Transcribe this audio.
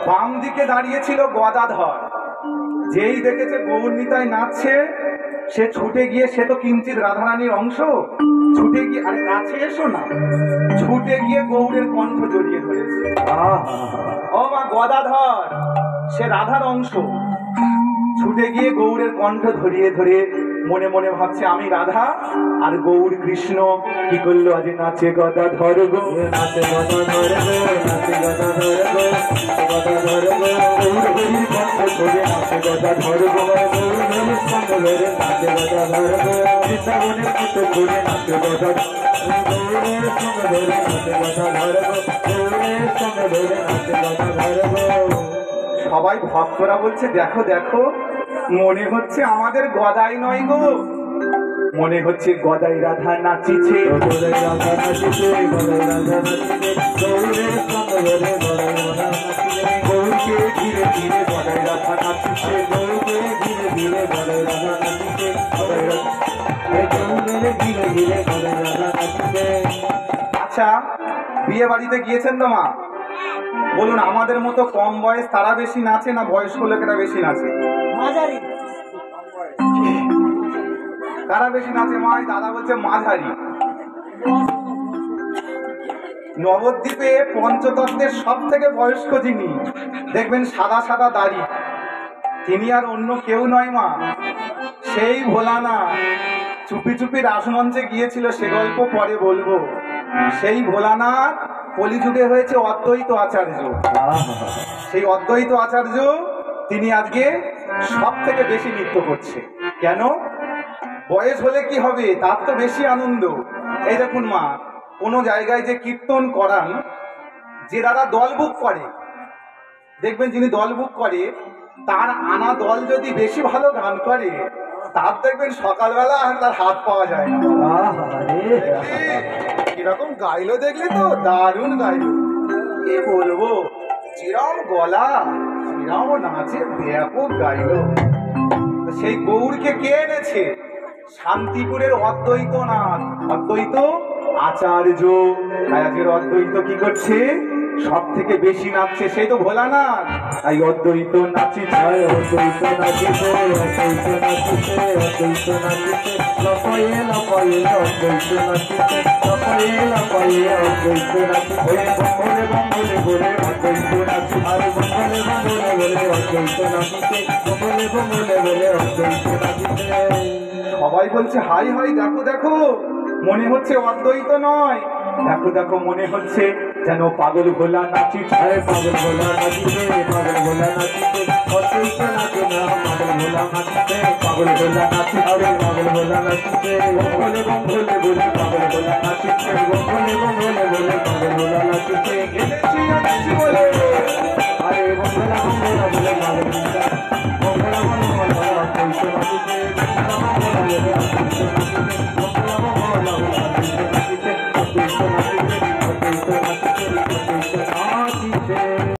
বাম দিকে দাঁড়িয়েছিল গদাধর। যেই দেখেছে গৌরনীতায় নাচছে, সে ছুটে গিয়ে, সে তো কিঞ্চিত রাধারানীর অংশ, ছুটে গিয়ে, আরে কাছে এসো না, ছুটে গিয়ে গৌরের কণ্ঠ জড়িয়ে ধরেছে। ও মা গদাধর, সে রাধার অংশ, ছুটে গিয়ে গৌরের কণ্ঠ ধরিয়ে ধরে মনে মনে ভাবছে আমি রাধা আর গৌর কৃষ্ণ। কি করলো আজ? নাচে গদাধর গো, নাচে গদাধর গো, নাচে গদাধর গো, গদাধর গো, গৌর হরির কণ্ঠ ধরে নাচে গদাধর গো, গৌর হরির কণ্ঠ ধরে নাচে গদাধর গো, বৃন্দাবনের মতো ঘুরে নাচে গদাধর, গৌরের সঙ্গে ধরে নাচে গদাধর গো, গৌরের সঙ্গে ধরে নাচে গদাধর গো। সবাই ভক্তরা বলছে দেখো দেখো, মনে হচ্ছে আমাদের গদাই নয় গো, মনে হচ্ছে গদাই রাধা নাচিছে, গদাই রাধা নাচিছে, গদাই রাধা নাচিছে, গৌরের সঙ্গে ধরে গদাই রাধা নাচিছে, গৌরকে ধীরে ধীরে গদাই রাধা নাচিছে, গৌরকে ধীরে ধীরে গদাই রাধা নাচিছে, গদাই রাধা, গৌরের ধীরে ধীরে গদাই রাধা নাচিছে। আচ্ছা, বিয়ে বাড়িতে গিয়েছেন তো মা? বলুন, আমাদের মতো কম বয়স তারা বেশি নাচে না বয়স্ক লোকেরা বেশি নাচে? মাঝারি। কারা বেশি নাচে মা? দাদা বলছে মাঝারি। নবদ্বীপে পঞ্চতত্ত্বের সব থেকে বয়স্ক যিনি, দেখবেন সাদা সাদা দাড়ি, তিনি আর অন্য কেউ নয় মা, সেই ভোলানাথ। চুপি চুপি রাসমঞ্চে গিয়েছিল, সে গল্প পরে বলবো। সেই ভোলানাথ কলিযুগে হয়েছে অদ্বৈত আচার্য। সেই অদ্বৈত আচার্য তিনি আজকে সব থেকে বেশি নৃত্য করছে। কেন? বয়স হলে কি হবে, তার তো বেশি আনন্দ। এই দেখুন মা, কোনো জায়গায় যে কীর্তন করান, যে দাদা দল বুক করে, দেখবেন যিনি দল বুক করে তার আনা দল যদি বেশি ভালো গান করে, তার দেখবেন সকালবেলা আর তার হাত পাওয়া যায় না। কিরকম গাইলো দেখলি তো, দারুণ গাইলো। কি বলবো, চিরম গলা, চিরম নাচে, ব্যাপক গাইলো। সেই গৌরকে কে এনেছে? শান্তিপুরের অদ্বৈত নাথ, অদ্বৈত আচার্য। আজকের অদ্বৈত কি করছে? সব থেকে বেশি নাচছে, সেই তো ভোলানাথ। তাই অদ্বৈত নাচিছে, অদ্বৈত নাচিছে, অদ্বৈত নাচিছে, অদ্বৈত নাচিছে, লপায়ে লপায়ে অদ্বৈত নাচিছে, লপায়ে লপায়ে অদ্বৈত নাচিছে, বঙ্গলে বঙ্গলে বলে অদ্বৈত নাচিছে, আর বঙ্গলে বঙ্গলে বলে অদ্বৈত নাচিছে, বঙ্গলে বঙ্গলে বলে অদ্বৈত নাচিছে। সবাই বলছে হাই হাই, দেখো দেখো, মনে হচ্ছে অদ্বৈত নয়, দেখো দেখো মনে হচ্ছে যেন পাগল ভোলা নাচিছে, পাগল ভোলা নাচিছে, পাগল ভোলা নাচিছে, অদ্বৈত নাচে না, পাগল ভোলা নাচিছে, পাগল ভোলা নাচিছে, পাগল ভোলা নাচিছে, বঙ্গলে বঙ্গলে বলে পাগল ভোলা নাচিছে, বঙ্গলে বঙ্গলে বলে পাগল ভোলা নাচিছে, এনেছি এনেছি বলে, আরে বঙ্গলা বঙ্গলা বলে পাগল ভোলা, বঙ্গলা